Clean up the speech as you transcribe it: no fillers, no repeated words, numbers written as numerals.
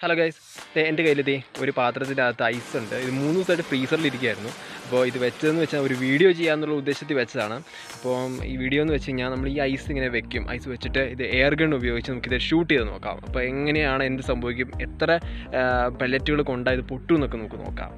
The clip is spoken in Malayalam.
ഹലോ ഗൈസ്, എൻ്റെ കയ്യിലിതേ ഒരു പാത്രത്തിനകത്ത് ഐസ് ഉണ്ട്. ഇത് 3 ദിവസമായിട്ട് ഫ്രീസറിലിരിക്കുകയായിരുന്നു. അപ്പോൾ ഇത് വെച്ചതെന്ന് വെച്ചാൽ ഒരു വീഡിയോ ചെയ്യാമെന്നുള്ള ഉദ്ദേശത്തിൽ വെച്ചതാണ്. അപ്പോൾ ഈ വീഡിയോ എന്ന് വെച്ച് കഴിഞ്ഞാൽ നമ്മൾ ഈ ഐസ് ഇങ്ങനെ വെക്കും. ഐസ് വെച്ചിട്ട് ഇത് എയർ ഗൺ ഉപയോഗിച്ച് നമുക്കിത് ഷൂട്ട് ചെയ്ത് നോക്കാം. അപ്പോൾ എങ്ങനെയാണ്, എന്ത് സംഭവിക്കും, എത്ര പെല്ലറ്റുകൾ കൊണ്ടാൽ ഇത് പൊട്ടും എന്നൊക്കെ നമുക്ക് നോക്കാം.